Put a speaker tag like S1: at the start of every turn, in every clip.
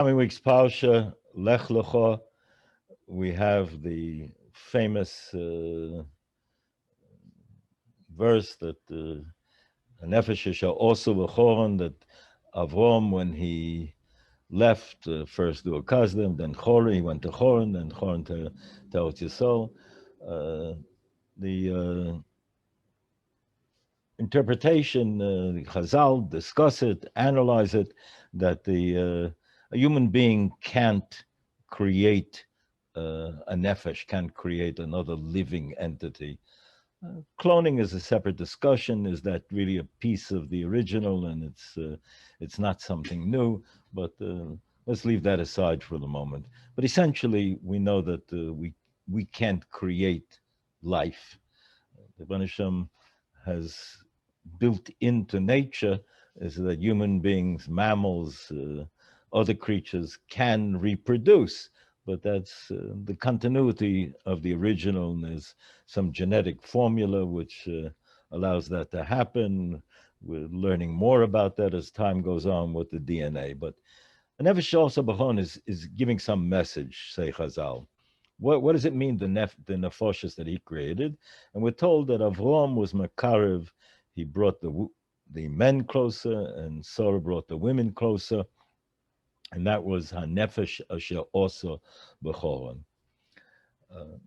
S1: Coming week's Parsha, Lech Lecha, we have the famous verse that Nefesh Yesha also Bechoron, that Avram, when he left, first to Akazdim, then Choron, he went to Choron, then Choron to Eretz Yisrael. The interpretation, the Chazal discuss it, analyze it, that a human being can't create a nefesh, can't create another living entity. Cloning is a separate discussion. Is that really a piece of the original, and it's not something new? But let's leave that aside for the moment. But essentially, we know that we can't create life. The Banisham has built into nature is that human beings, mammals, other creatures can reproduce, but that's the continuity of the original, and there's some genetic formula which allows that to happen. We're learning more about that as time goes on with the DNA. But Nefesh also B'chon is giving some message, say Chazal. What does it mean, the nefoshes that he created? And we're told that Avram was Makarev. He brought the men closer, and Sarah brought the women closer, and that was Hanefesh Asher also B'choron. It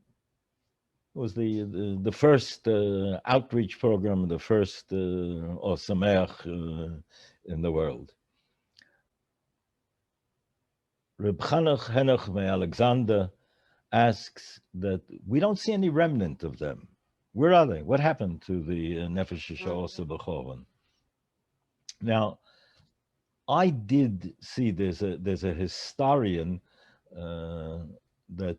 S1: was the first outreach program, the first Ohr Somayach in the world. Reb Chanach Henoch Alexander asks that we don't see any remnant of them. Where are they? What happened to the Nefesh Yesha B'choron? Now, I did see there's a historian that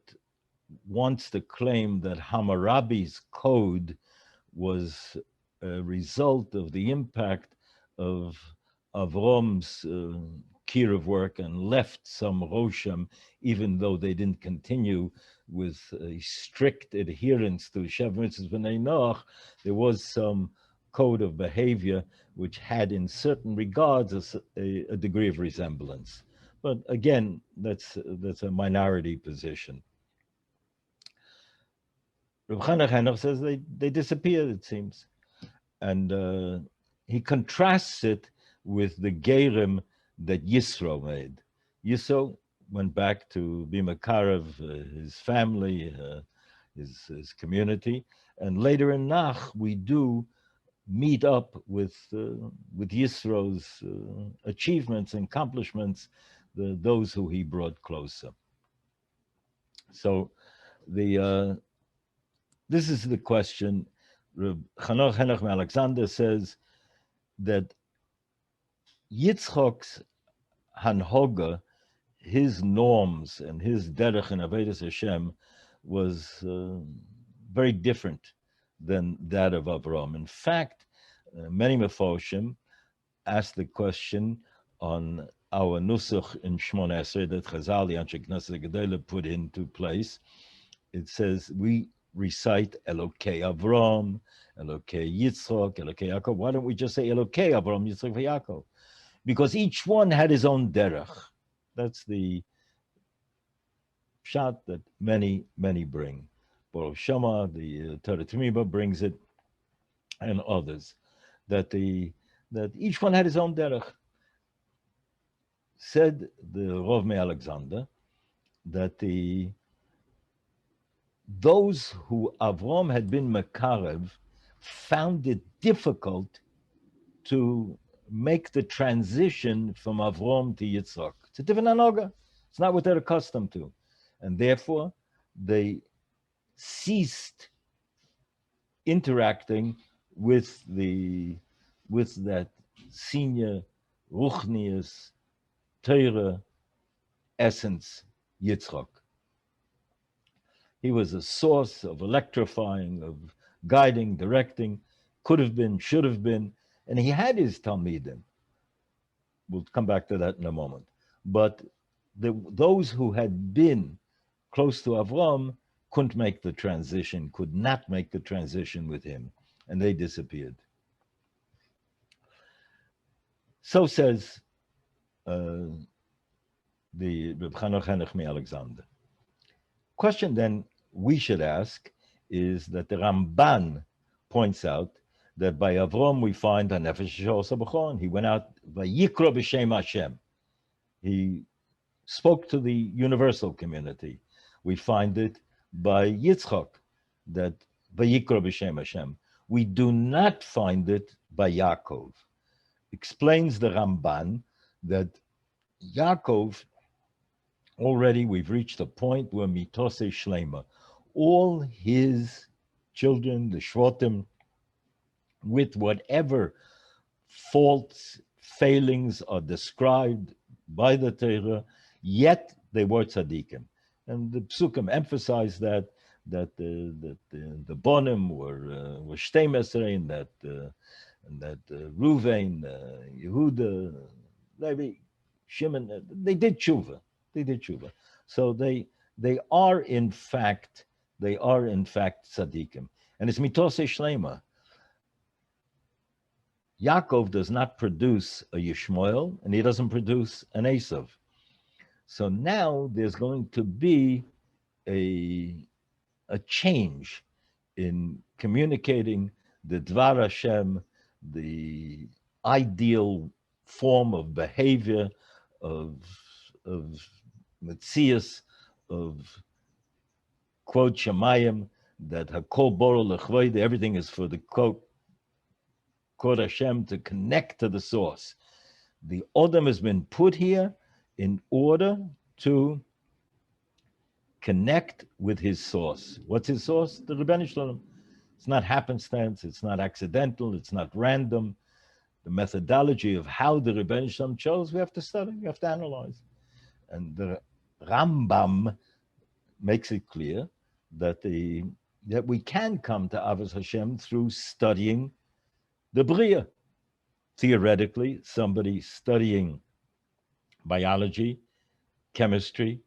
S1: wants to claim that Hammurabi's code was a result of the impact of Avram's kiruv work, and left some Rosham, even though they didn't continue with a strict adherence to Shev Mitzvahs B'nai Noach. There was some code of behavior which had, in certain regards, a degree of resemblance. But again, that's a minority position. Reb Chanach Henoch says they disappeared, it seems. And he contrasts it with the Gerim that Yisro made. Yisro went back to be Makarev, his family, his community. And later in Nach, we do meet up with Yisro's achievements and accomplishments, those who he brought closer. So this is the question. Chanoch Henoch Alexander says that Yitzchok's Hanhoga, his norms and his derech in Avodas Hashem, was very different than that of Avram. In fact, many Mefoshim asked the question on our Nusach in Shmona Esrei that Chazal, the Anshe Knesset Gedela, put into place. It says we recite Elokei Avram, Elokei Yitzchok, Elokei Yaakov. Why don't we just say Elokei Avram, Yitzchok, Yaakov? Because each one had his own derech. That's the shot that many bring. Baruch Shema, the Torah Tmiba brings it, and others. That each one had his own derech. Said the Rov Me Alexander that those who Avram had been Makarev found it difficult to make the transition from Avram to Yitzchak. It's a different anoga. It's not what they're accustomed to. And therefore, they ceased interacting with that senior Ruchnius Torah essence, Yitzchak. He was a source of electrifying, of guiding, directing, could have been, should have been, and he had his Talmidim. We'll come back to that in a moment. But those who had been close to Avram couldn't make the transition, could not make the transition with him, and they disappeared. So says the Reb Chanoch Henechmi Alexander. Question then we should ask is that the Ramban points out that by Avram we find a nefesh she'osa b'chon. He went out vayikra b'shem Hashem. He spoke to the universal community. We find it by Yitzchak, that vayikra b'shem Hashem. We do not find it by Yaakov. Explains the Ramban that Yaakov, already we've reached a point where mitose shlema, all his children, the Shvatim, with whatever faults, failings are described by the Torah, yet they were tzaddikim. And the Psukim emphasize that the Bonim were Shtei Mesrei, and that Ruvain, Yehuda, Levi, Shimon, they did tshuva. So they are in fact tzaddikim, and it's mitose shlema. Yaakov does not produce a Yishmael, and he doesn't produce an Esav. So now there's going to be a change in communicating the Dvar Hashem, the ideal form of behavior, of Metzias, of quote Shemayim, that Hakol Boro Lechvoid, everything is for the quote Hashem, to connect to the source. The Odom has been put here in order to connect with his source. What's his source? The Rebbeinu Shalom. It's not happenstance, it's not accidental, it's not random. The methodology of how the Rebbeinu Shalom chose, we have to study, we have to analyze. And the Rambam makes it clear that we can come to Avos Hashem through studying the Bria. Theoretically, somebody studying biology, chemistry,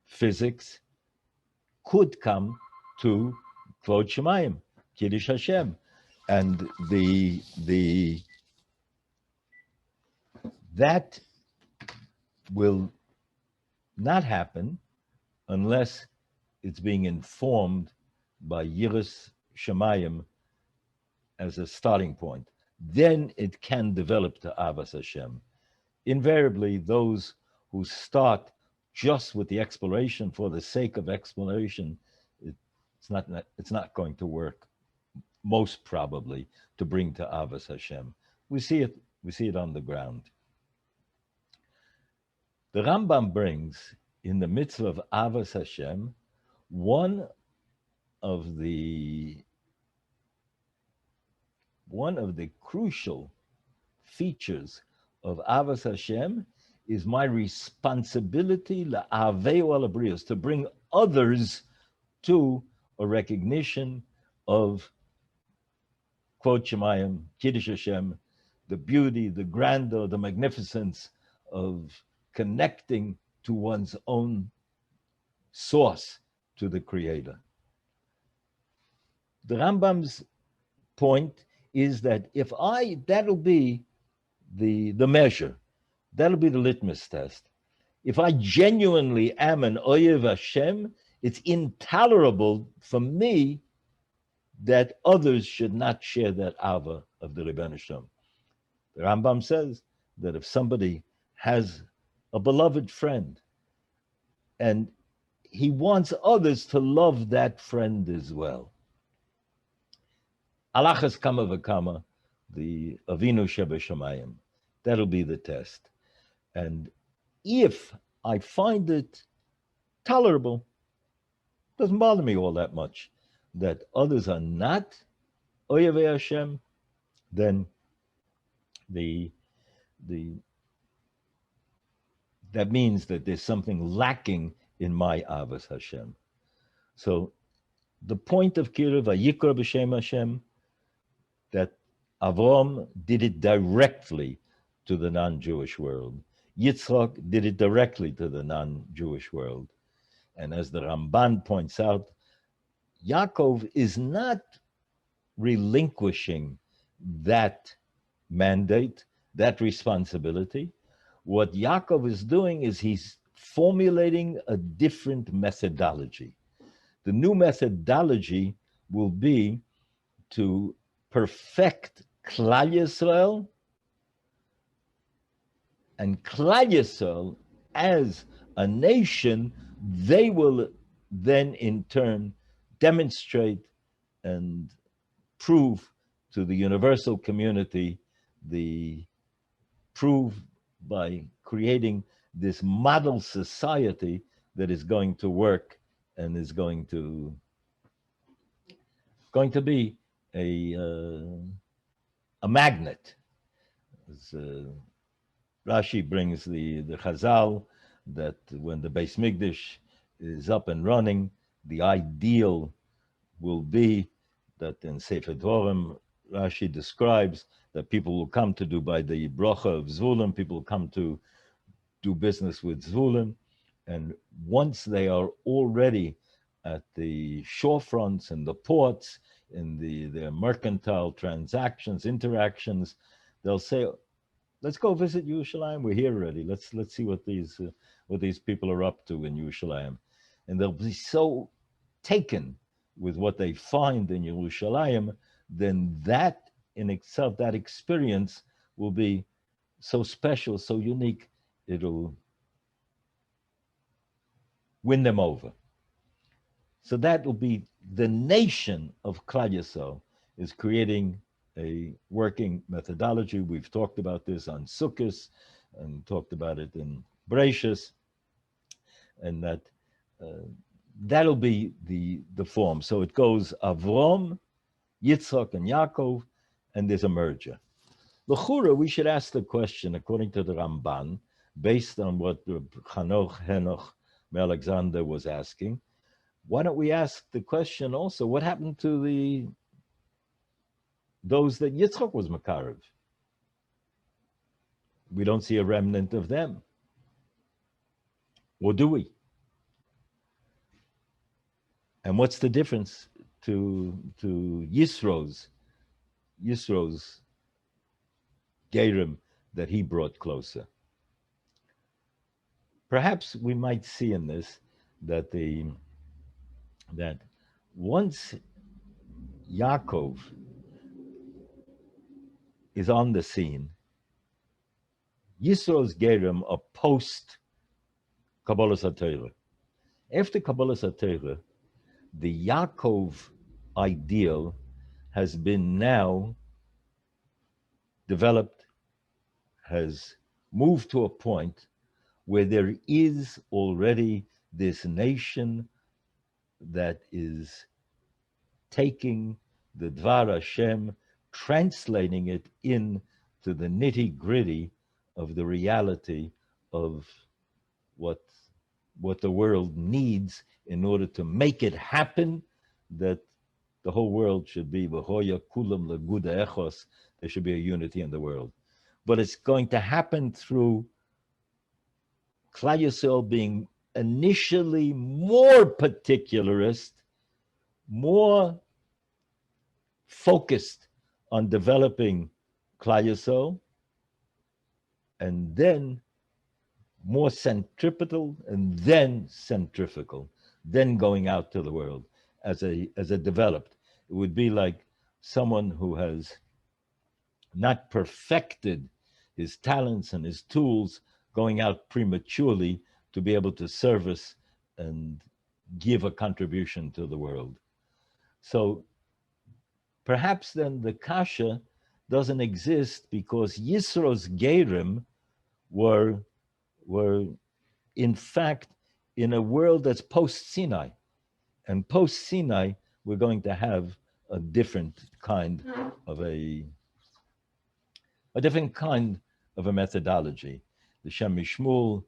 S1: physics could come to Kvod Shemayim, Kiddush Hashem, and that will not happen unless it's being informed by Yiras Shemayim as a starting point. Then it can develop to Avos Hashem. Invariably, those who start just with the exploration for the sake of exploration, it's not going to work, most probably, to bring to Avos Hashem. We see it on the ground. The Rambam brings in the mitzvah of Avos Hashem one of the crucial features of Avos Hashem is my responsibility la'aveu al habriyos, to bring others to a recognition of Kvod Shemayim, Kiddush Hashem, the beauty, the grandeur, the magnificence of connecting to one's own source, to the Creator. The Rambam's point is that that'll be the measure, that'll be the litmus test. If I genuinely am an Oyev Hashem, it's intolerable for me that others should not share that Ava of the Rebbeinu Shalom. The Rambam says that if somebody has a beloved friend and he wants others to love that friend as well, Alachas kama v'kama, the Avinu Shebashamayim, that'll be the test. And if I find it tolerable, doesn't bother me all that much, that others are not Oyevei Hashem, then that means that there's something lacking in my Avos Hashem. So the point of Kiruv Vayikra b'Shem Hashem, that Avram did it directly to the non-Jewish world. Yitzchak did it directly to the non-Jewish world. And as the Ramban points out, Yaakov is not relinquishing that mandate, that responsibility. What Yaakov is doing is he's formulating a different methodology. The new methodology will be to perfect Klal Yisrael, and Klal Yisrael as a nation, they will then in turn demonstrate and prove to the universal community, prove by creating this model society that is going to work and is going to be a magnet. As, Rashi brings the Chazal that when the Beis Mikdash is up and running, the ideal will be that in Sefer Dvorim, Rashi describes that people will come to do by the bracha of Zvulun, people will come to do business with Zvulun, and once they are already at the shorefronts and the ports, in their mercantile transactions, interactions, they'll say, let's go visit Yerushalayim. We're here already. Let's see what these people are up to in Yerushalayim. And they'll be so taken with what they find in Yerushalayim, then that in itself, that experience will be so special, so unique, it'll win them over. So that will be the nation of Klal Yisrael is creating a working methodology. We've talked about this on Sukkot and talked about it in Bereshis, and that'll be the form. So it goes Avram, Yitzchak, and Yaakov, and there's a merger. L'chura, we should ask the question, according to the Ramban, based on what Henoch Alexander was asking, why don't we ask the question also, what happened to those that Yitzchak was Makarev? We don't see a remnant of them. Or do we? And what's the difference to Yisro's Gerim that he brought closer? Perhaps we might see in this that once Yaakov is on the scene, Yisro's Gerim are post Kabbalah HaTorah. After Kabbalah HaTorah, the Yaakov ideal has been now developed, has moved to a point where there is already this nation that is taking the Dvar Hashem, translating it into the nitty-gritty of the reality of what the world needs in order to make it happen, that the whole world should be v'hoya kulam leguda echos, there should be a unity in the world. But it's going to happen through Klal Yisrael being initially more particularist, more focused on developing Klal Yisrael, and then more centripetal, and then centrifugal, then going out to the world as a developed. It would be like someone who has not perfected his talents and his tools going out prematurely to be able to service and give a contribution to the world. So perhaps then the kasha doesn't exist because Yisro's Gerim were in fact in a world that's post-Sinai. And post-Sinai, we're going to have a different kind of a methodology. The Shem Mishmul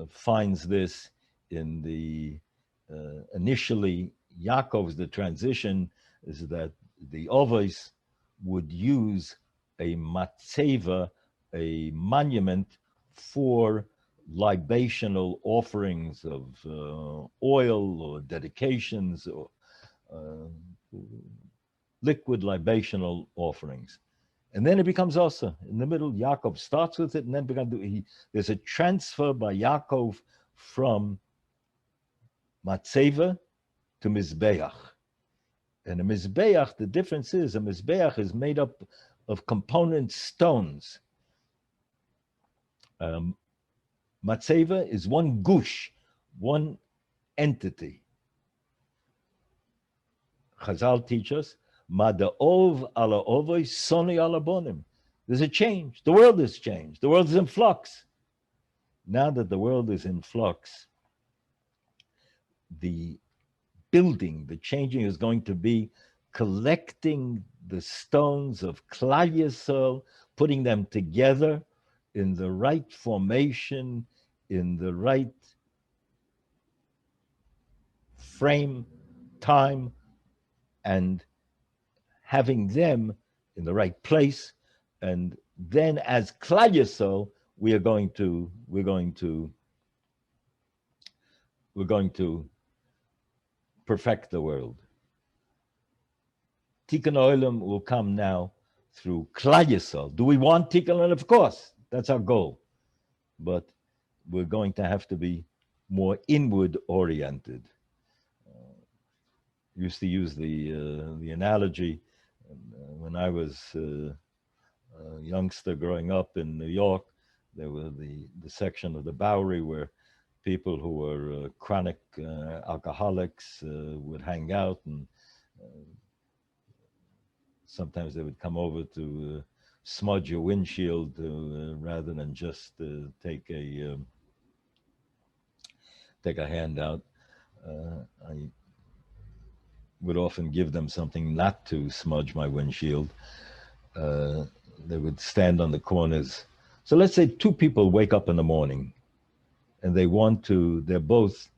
S1: finds this in the initially Yaakov's, the transition is that the Ovos would use a matzeva, a monument for libational offerings of oil or dedications or liquid libational offerings. And then it becomes also in the middle. Yaakov starts with it, and then there's a transfer by Yaakov from matzeva to mizbeach. And a mizbeach, the difference is a mizbeach is made up of component stones. Matzeva is one gush, one entity. Chazal teach us, Mada'ov ala ovoi soni ala bonim. There's a change. The world has changed. The world is in flux. Now that the world is in flux, the building, the changing is going to be collecting the stones of Klal Yisrael, putting them together in the right formation, in the right frame, time, and having them in the right place. And then as Klal Yisrael, we're going to perfect the world. Tikkun Olam will come now through Klal Yisrael. Do we want Tikkun Olam? Of course, that's our goal. But we're going to have to be more inward oriented. Used to use the analogy when I was a youngster growing up in New York. There were the section of the Bowery where people who were chronic alcoholics would hang out, and sometimes they would come over to smudge your windshield rather than just take a handout. I would often give them something not to smudge my windshield. They would stand on the corners. So let's say two people wake up in the morning and they're both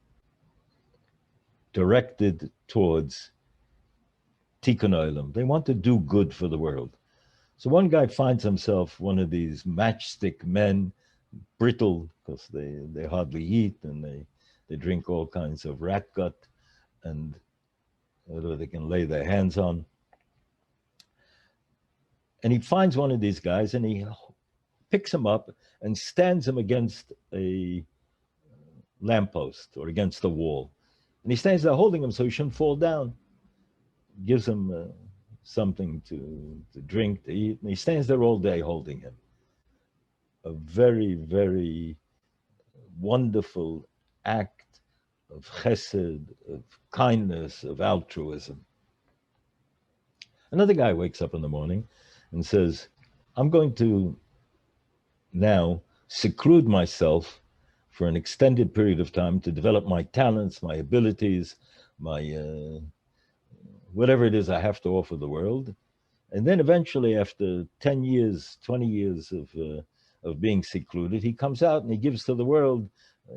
S1: directed towards Tikkun Olam. They want to do good for the world. So one guy finds himself one of these matchstick men, brittle because they hardly eat and they drink all kinds of rat gut and whatever they can lay their hands on. And he finds one of these guys and he picks him up and stands him against a lamppost or against the wall. And he stands there holding him so he shouldn't fall down. Gives him something to drink, to eat, and he stands there all day holding him. A very, very wonderful act of chesed, of kindness, of altruism. Another guy wakes up in the morning and says, I'm going to now seclude myself for an extended period of time to develop my talents, my abilities, my whatever it is I have to offer the world. And then eventually, after 10 years, 20 years of being secluded, he comes out and he gives to the world.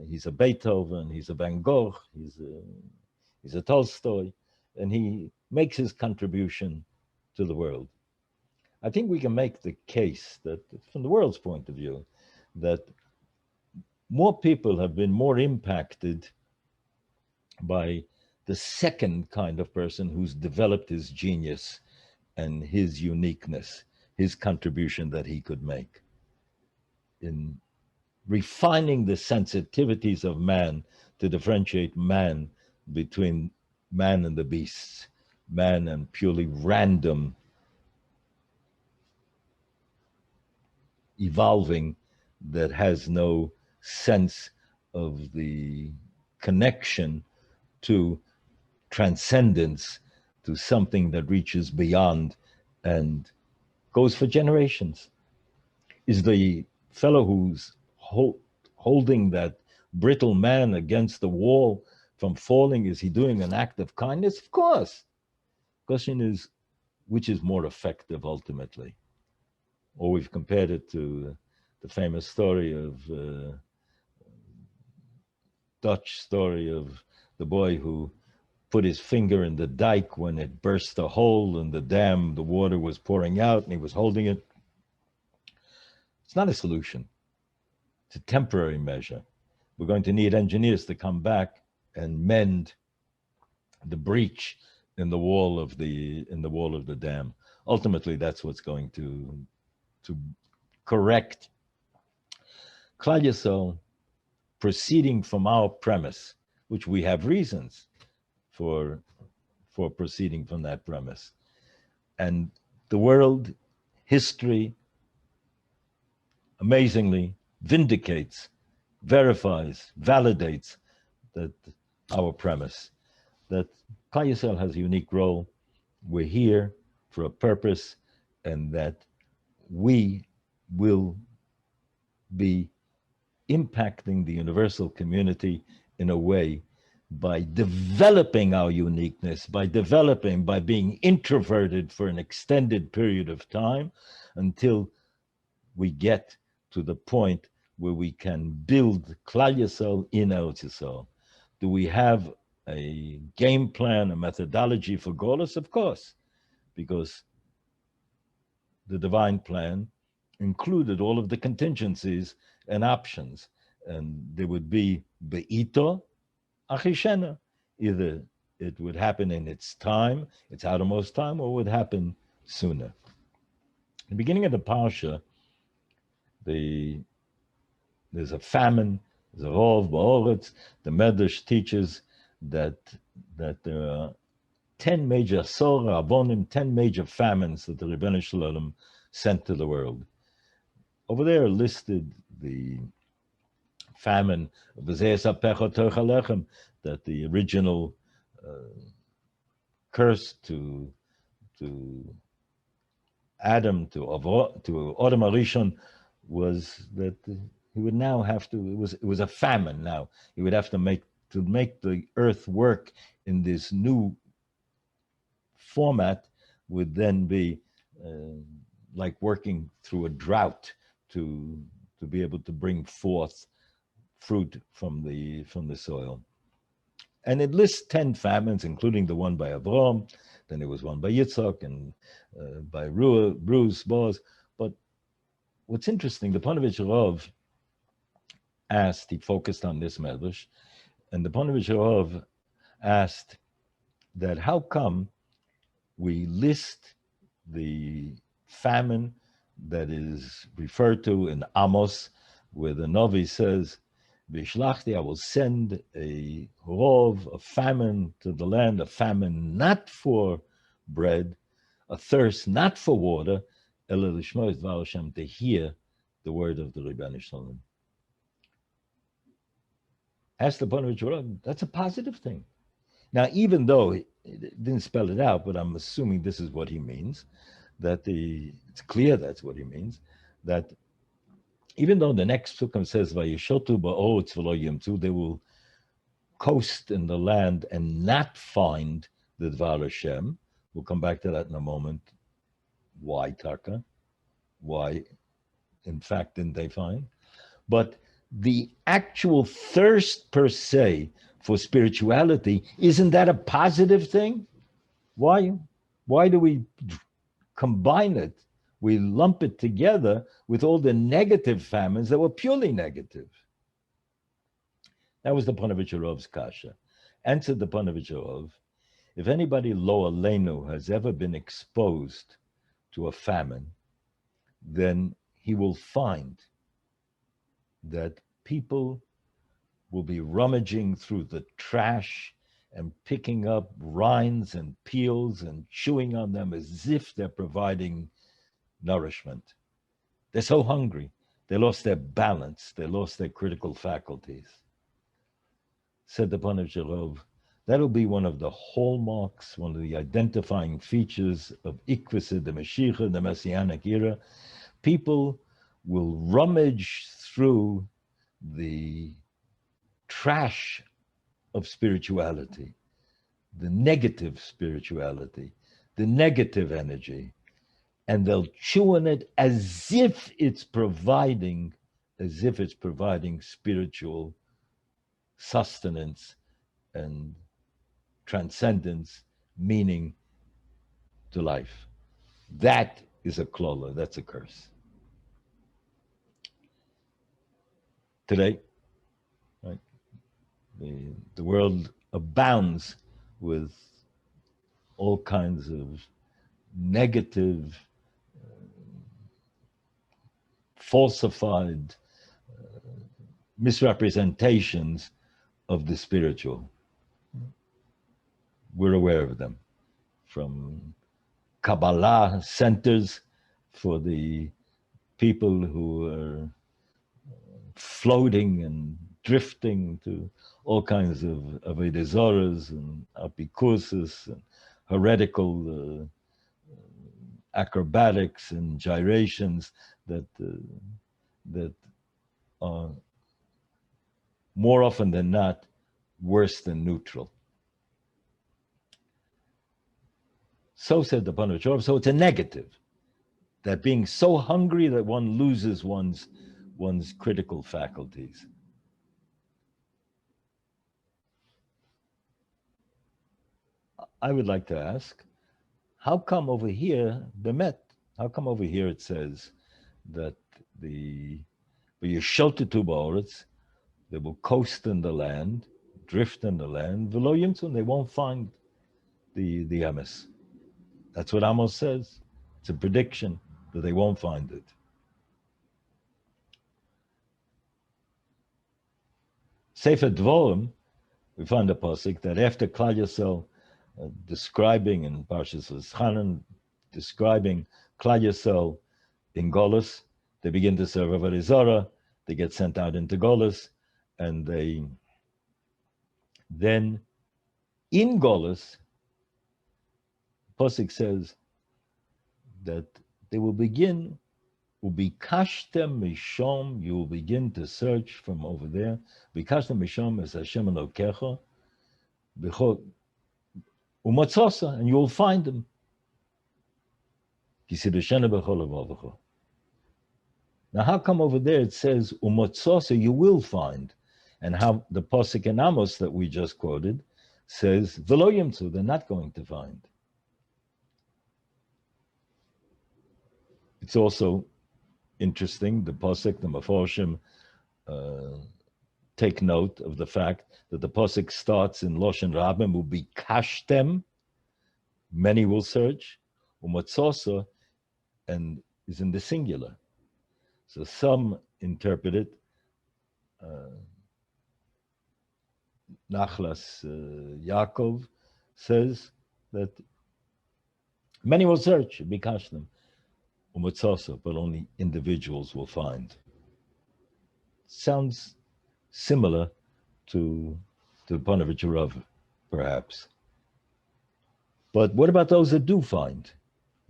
S1: He's a Beethoven, he's a Van Gogh, he's a Tolstoy, and he makes his contribution to the world. I think we can make the case that, from the world's point of view, that more people have been more impacted by the second kind of person who's developed his genius and his uniqueness, his contribution that he could make in refining the sensitivities of man to differentiate man between man and the beasts, man and purely random evolving that has no sense of the connection to transcendence, to something that reaches beyond and goes for generations. Is the fellow who's holding that brittle man against the wall from falling, is he doing an act of kindness? Of course. The question is, which is more effective ultimately? Or we've compared it to the famous story of Dutch story of the boy who put his finger in the dike when it burst a hole in the dam, the water was pouring out and he was holding it. It's not a solution. It's a temporary measure. We're going to need engineers to come back and mend the breach in the wall of the dam. Ultimately, that's what's going to correct. Klal Yisrael proceeding from our premise, which we have reasons for proceeding from that premise. And the world history amazingly vindicates, verifies, validates that our premise, that Klal Yisrael has a unique role. We're here for a purpose, and that we will be impacting the universal community in a way by developing our uniqueness, by being introverted for an extended period of time until we get to the point where we can build Klal Yisrael in Eretz Yisrael. Do we have a game plan, a methodology for Golus? Of course, because the divine plan included all of the contingencies and options. And there would be Be'ito Achishena. Either it would happen in its time, its outermost time, or it would happen sooner. In the beginning of the Parsha, there's a famine, there's a rov ba'oretz. The Medrash teaches that there are 10 major sorah avonim, 10 major famines that the Rebbeinu Shalom sent to the world. Over there are listed the famine of that the original curse to Adam, to Adam Arishon, was that he would now have to, it was a famine now. He would have to make the earth work in this new format would then be like working through a drought to be able to bring forth fruit from the soil. And it lists 10 famines, including the one by Avraham. Then there was one by Yitzhak and by Bruce, Boaz. But what's interesting, the Panovich Rav asked, he focused on this medrash, and the Panovich Rav asked that how come we list the famine that is referred to in Amos, where the Novi says, Vishlachti, I will send a rov, a famine to the land, a famine not for bread, a thirst not for water, ela lishmo es dvar Hashem, to hear the word of the Rebbeinu Shalom. Ask the Panovich Rav, that's a positive thing. Now, even though it didn't spell it out, but I'm assuming this is what he means, that it's clear that's what he means, that even though the next psukim says, Vayishotu ba'oretz v'lo yimtzu, they will coast in the land and not find the Dvar Hashem. We'll come back to that in a moment. Why, Taka? Why, in fact, didn't they find? But the actual thirst per se for spirituality, isn't that a positive thing? Why do we combine it? We lump it together with all the negative famines that were purely negative. That was the Panovich Rav's kasha. Answered the Panovich Rav, if anybody lo aleinu has ever been exposed to a famine, then he will find that people will be rummaging through the trash and picking up rinds and peels and chewing on them as if they're providing nourishment. They're so hungry. They lost their balance. They lost their critical faculties. Said the Panovich Rav, that'll be one of the hallmarks, one of the identifying features of Ikvisa, the Mashiach, the Messianic era. People will rummage through the trash of spirituality, the negative spirituality, the negative energy, and they'll chew on it as if it's providing spiritual sustenance and transcendence, meaning to life. That is a klola, that's a curse. Today, right, the world abounds with all kinds of negative, falsified misrepresentations of the spiritual. We're aware of them, from Kabbalah centers for the people who are floating and drifting to all kinds of Avodah Zoras and apikusis and heretical acrobatics and gyrations that are more often than not worse than neutral. So said the Parched. So it's a negative, that being so hungry that one loses one's critical faculties. I would like to ask, how come over here, how come over here it says that the Yeshotetu ba'oretz, they will coast in the land, drift in the land, v'lo yimtzun, they won't find the emes. That's what Amos says. It's a prediction that they won't find it. Sefer Dvorim, we find a pasuk that after Klal Yisrael describing in Parshas V'Schanan, describing Klal Yisrael in Golus, they begin to serve Avodah Zarah, they get sent out into Golus, and they then in Golus, pasuk says that they will begin, ubikashtem mishom, you will begin to search from over there. Bikashtem mishom is Hashem Elokecha, umatzosa, and you will find them. Now, how come over there it says umatzosa, you will find, and how the pasuk in Amos that we just quoted says v'lo yimtzu, they're not going to find. It's also interesting, the pasuk, the Meforshim take note of the fact that the pasuk starts in Loshen Rabim, will be kashtem, many will search, umatzosa, and is in the singular. So some interpret it, Nachlas Yaakov says that many will search, be kashtem, but only individuals will find. Sounds similar to Panovich Rav, perhaps. But what about those that do find?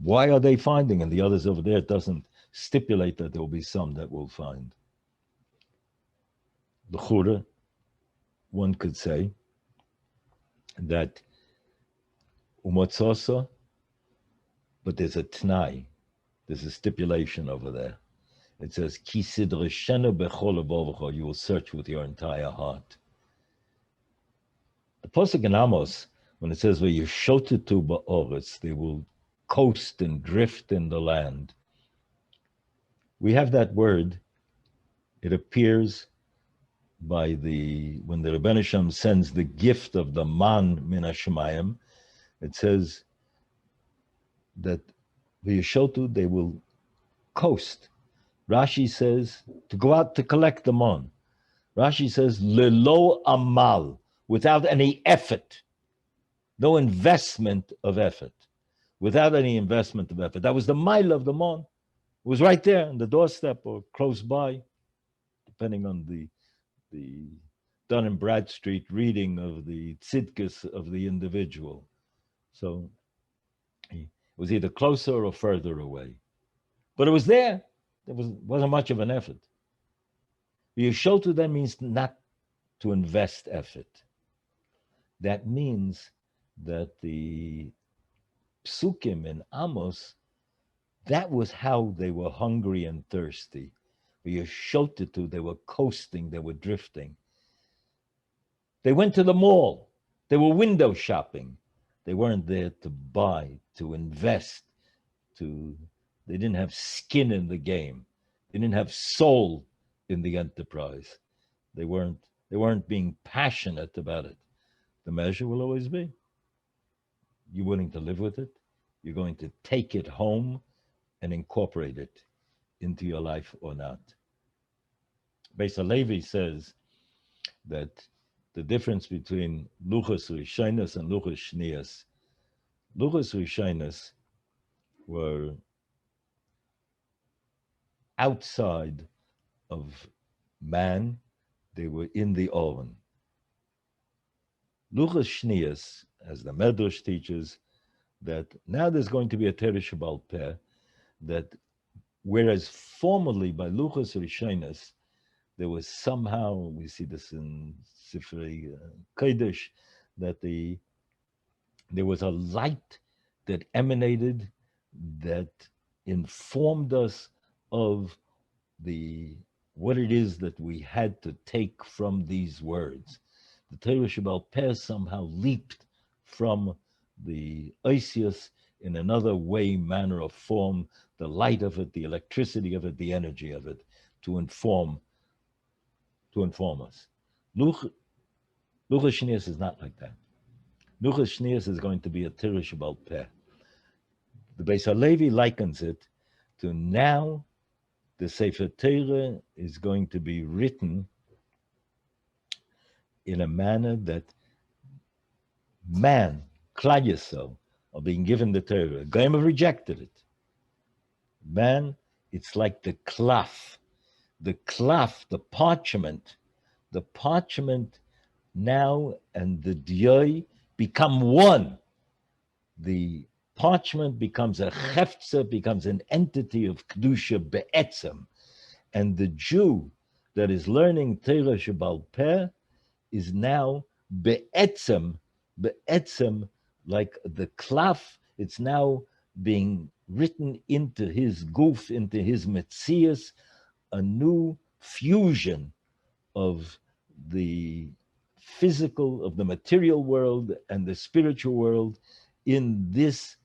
S1: Why are they finding? And the others over there, it doesn't stipulate that there will be some that will find. The Chura, one could say that umatzosa, but there's a t'nai. There's a stipulation over there. It says, Ki sidreshenu bechol levovecha, you will search with your entire heart. The pasuk in Amos, when it says, V'yeshotetu ba'oretz, they will coast and drift in the land. We have that word. It appears when the Rebbeinu Shem sends the gift of the man min hashemayim. It says that V'yeshotu, they will coast. Rashi says to go out to collect the man. Rashi says lelo amal, without any effort, no investment of effort, without any investment of effort. That was the mile of the man. It was right there on the doorstep or close by, depending on the Dun and Bradstreet reading of the tzidkus of the individual. So it was either closer or further away. But it was there. There wasn't much of an effort. Yeshotu then means not to invest effort. That means that the psukim in Amos, that was how they were hungry and thirsty. Yeshotetu, they were coasting, they were drifting. They went to the mall. They were window shopping. They weren't there to buy, to invest, they didn't have skin in the game. They didn't have soul in the enterprise. They weren't being passionate about it. The measure will always be, you're willing to live with it. You're going to take it home and incorporate it into your life or not. Beis Halevi says that the difference between Luchos Rishonos and Luchos Shnios, Luchos Rishonos were outside of man, they were in the Oren. Luchos Shnios, as the Medrash teaches, that now there's going to be a Teresh Baal Peh, that whereas formerly by Luchos Rishonos, there was somehow, we see this in Sifrei Kodesh, that there was a light that emanated that informed us of what it is that we had to take from these words. The Teresh Baal Peh somehow leaped from the Oisius in another way, manner, or form, the light of it, the electricity of it, the energy of it, to inform us. Luchos Shnios is not like that. Luchos Shnios is going to be a Teresh Baal Peh. The Beis Halevi likens it to now the Sefer Torah is going to be written in a manner that man, Klal Yisrael, are being given the Torah. Goyim have rejected it. Man, it's like the cloth, the parchment now and the diyoi become one. The parchment becomes a cheftza, becomes an entity of kedusha be'etzem, and the Jew that is learning Torah Shebal Peh is now be'etzem, like the klaf. It's now being written into his guf, into his metzias, a new fusion of the physical, of the material world and the spiritual world in this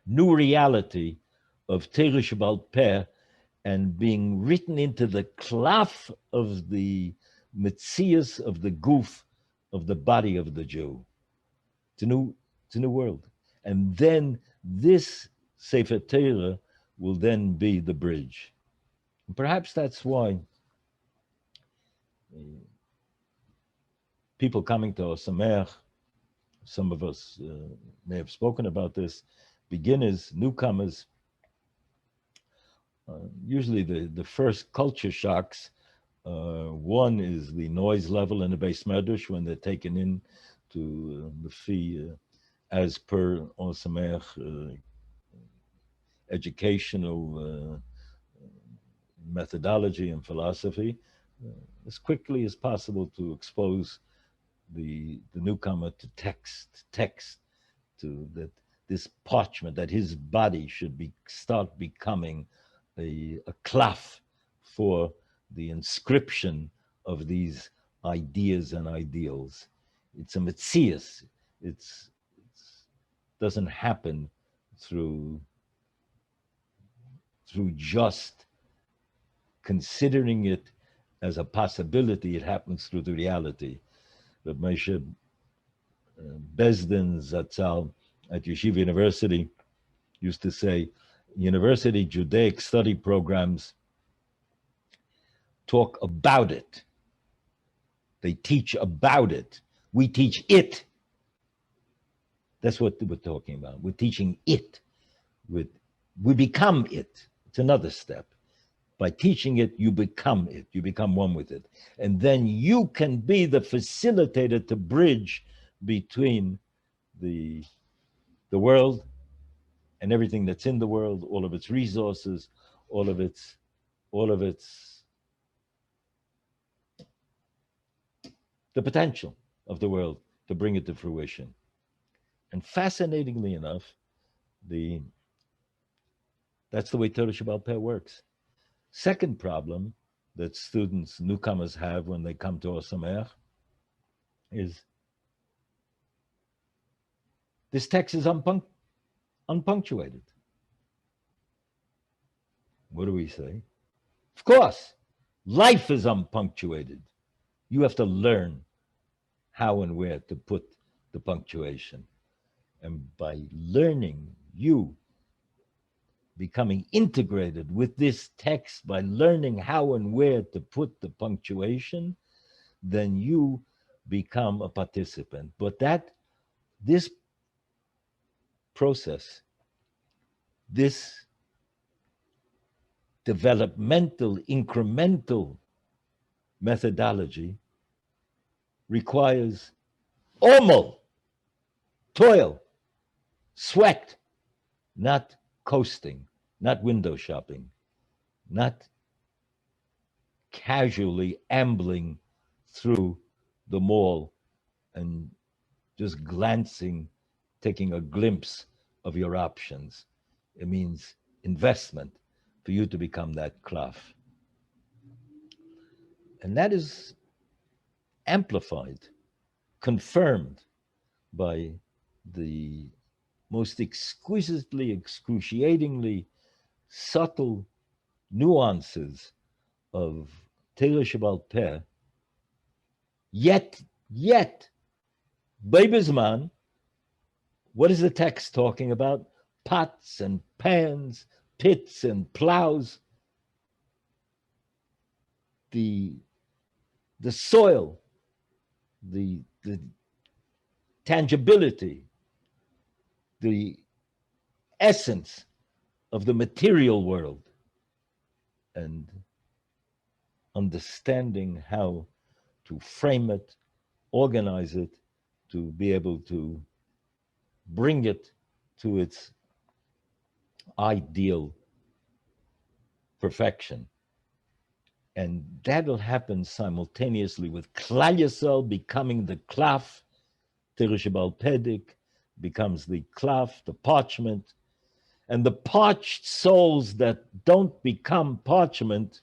S1: new reality of Torah Shebal Peh, and being written into the klaf of the metzias, of the guf, of the body of the Jew. It's a new world. And then this Sefer Torah will then be the bridge. And perhaps that's why people coming to Ohr Somayach, some of us may have spoken about this, beginners, newcomers, usually the first culture shocks, one is the noise level in the Beis Medrash when they're taken in to the fee as per Ohr Somayach educational methodology and philosophy, as quickly as possible to expose the newcomer to text, to that this parchment, that his body should start becoming a klaf for the inscription of these ideas and ideals. It's a metzias. It doesn't happen through just considering it as a possibility. It happens through the reality. But Moshe Bezdin Zatzal at Yeshiva University used to say, university Judaic study programs talk about it. They teach about it. We teach it. That's what we're talking about. We're teaching it. We become it. It's another step. By teaching it, you become it. You become one with it. And then you can be the facilitator to bridge between the world and everything that's in the world, all of its resources, all of its the potential of the world to bring it to fruition. And fascinatingly enough, that's the way Torah Shebal Peh works. Second problem that students, newcomers have when they come to Ohr Somayach is this text is unpunctuated. What do we say? Of course, life is unpunctuated. You have to learn how and where to put the punctuation. And by learning, you becoming integrated with this text by learning how and where to put the punctuation, then you become a participant. But this process, this developmental, incremental methodology requires omel, toil, sweat, not coasting, not window shopping, not casually ambling through the mall and just glancing, taking a glimpse of your options. It means investment for you to become that klaf. And that is amplified, confirmed by the most exquisitely, excruciatingly subtle nuances of Torah Shebal Peh. Yet, Beibizman, what is the text talking about? Pots and pans, pits and plows. The soil, the tangibility, the essence of the material world, and understanding how to frame it, organize it, to be able to bring it to its ideal perfection. And that'll happen simultaneously with Klal Yisrael becoming the klaf, Torah Shebal Peh becomes the klaf, the parchment, and the parched souls that don't become parchment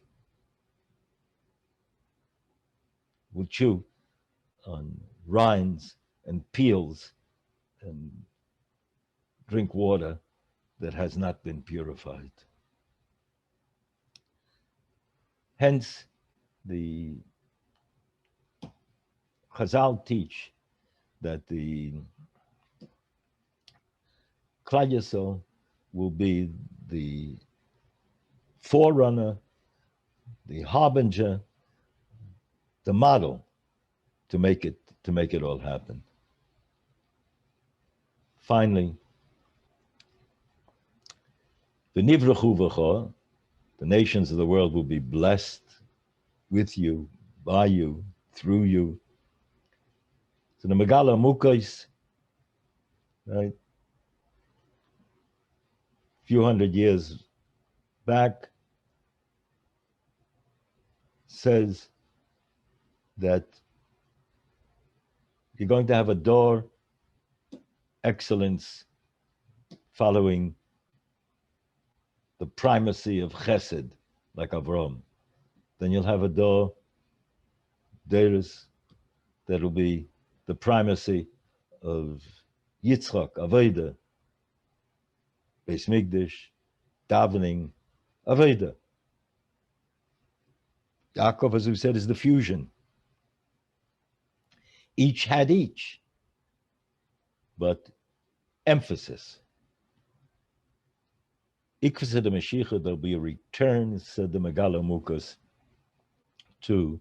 S1: will chew on rinds and peels and drink water that has not been purified. Hence, the Chazal teach that the Klal Yisrael will be the forerunner, the harbinger, the model to make it all happen. Finally, the Nivrachu v'cho, the nations of the world will be blessed with you, by you, through you. So the Megala Mukais, right? A few hundred years back, says that you're going to have a door excellence following the primacy of chesed, like Avram. Then you'll have a door, Deris, that'll be the primacy of Yitzchak, Aveda, Beis Mikdash, davening, Aveda. Yaakov, as we said, is the fusion. Each had each, but emphasis. Ikvasa de Mashiach, there'll be a return, said the Megala Mukas, to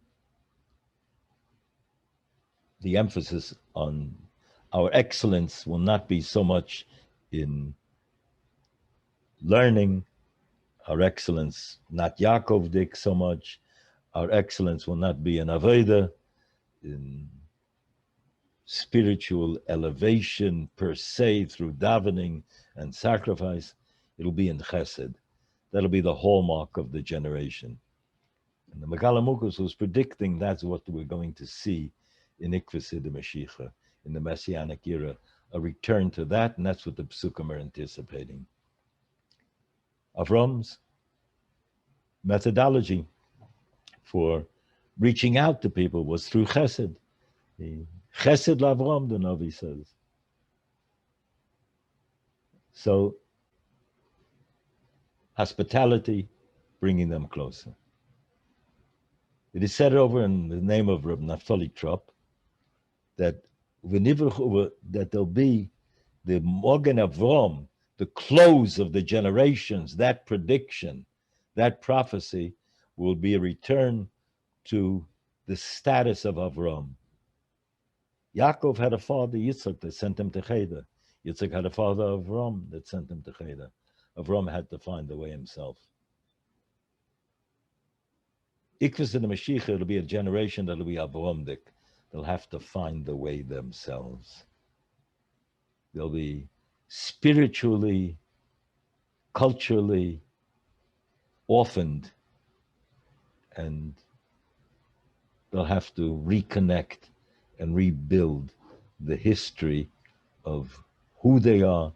S1: the emphasis on our excellence will not be so much in learning, our excellence, not Yaakov Dik so much, our excellence will not be in Aveda, in spiritual elevation per se through davening and sacrifice. It'll be in chesed. That'll be the hallmark of the generation. And the Megala Mukas was predicting that's what we're going to see in Ikvasa de Mashiach, in the Messianic era, a return to that, and that's what the Psukim are anticipating. Avram's methodology for reaching out to people was through chesed. The chesed l'Avram, the Navi says. So, hospitality, bringing them closer. It is said over in the name of Reb Naftali Trop that there'll be the Mogen Avram, the close of the generations, that prediction, that prophecy will be a return to the status of Avram. Yaakov had a father, Yitzchak, that sent him to Cheder. Yitzchak had a father, Avram, that sent him to Cheder. Avram had to find the way himself. Ikvus in the Mashiach, it'll be a generation that'll be Avramdik. They'll have to find the way themselves. They'll be spiritually, culturally orphaned, and they'll have to reconnect and rebuild the history of who they are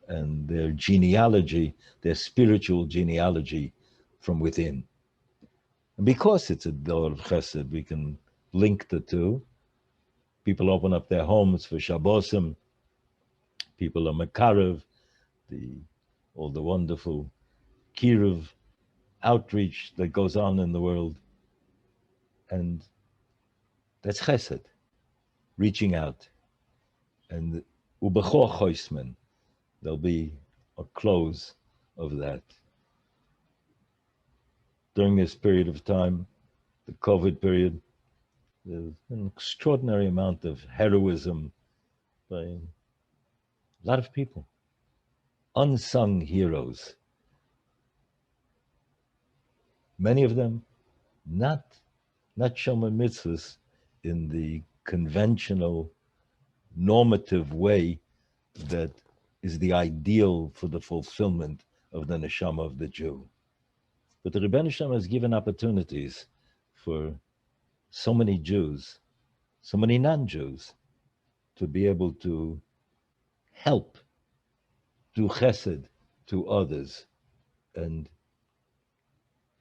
S1: and their genealogy, their spiritual genealogy from within. And because it's a Dor of Chesed, we can link the two. People open up their homes for Shabbosim. People are Makarev, all the wonderful Kiruv outreach that goes on in the world. And that's Chesed, reaching out. And Ubechor Choisman, there'll be a close of that. During this period of time, the COVID period, there's an extraordinary amount of heroism by a lot of people, unsung heroes. Many of them not Shomer Mitzvahs in the conventional, normative way that is the ideal for the fulfillment of the neshama of the Jew. But the Rebbeinu Shem has given opportunities for so many Jews, so many non-Jews, to be able to help, do chesed to others. And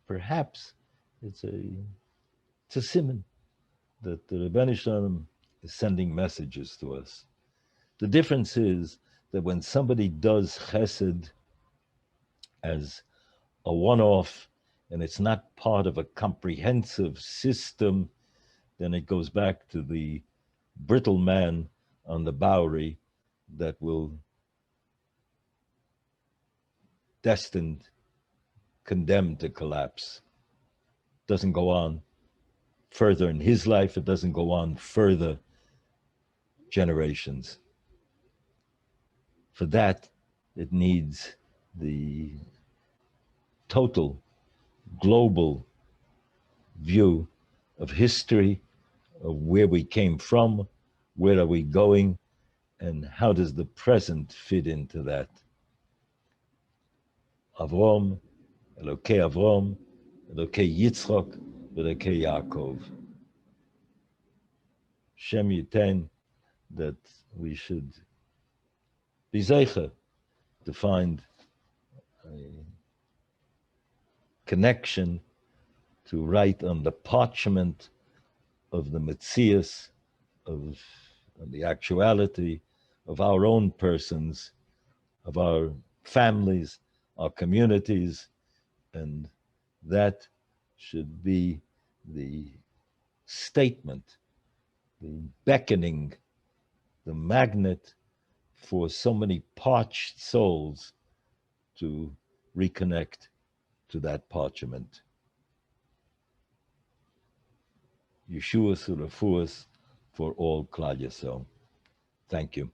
S1: perhaps it's a simon that the Rebbeinu Shem is sending messages to us. The difference is that when somebody does chesed as a one-off and it's not part of a comprehensive system, then it goes back to the brittle man on the Bowery that will destined, condemned to collapse. Doesn't go on further in his life, it doesn't go on further generations. For that, it needs the total global view of history, of where we came from, where are we going, and how does the present fit into that. Avram, Elokei Avram, Elokei Yitzchak, Elokei Yaakov. Shem Yiten, that we should be zeicher to find a connection to write on the parchment of the Metzias, of the actuality of our own persons, of our families, our communities, and that should be the statement, the beckoning, the magnet for so many parched souls to reconnect to that parchment. Yeshua Surafuas for all Klal Yisrael. Thank you.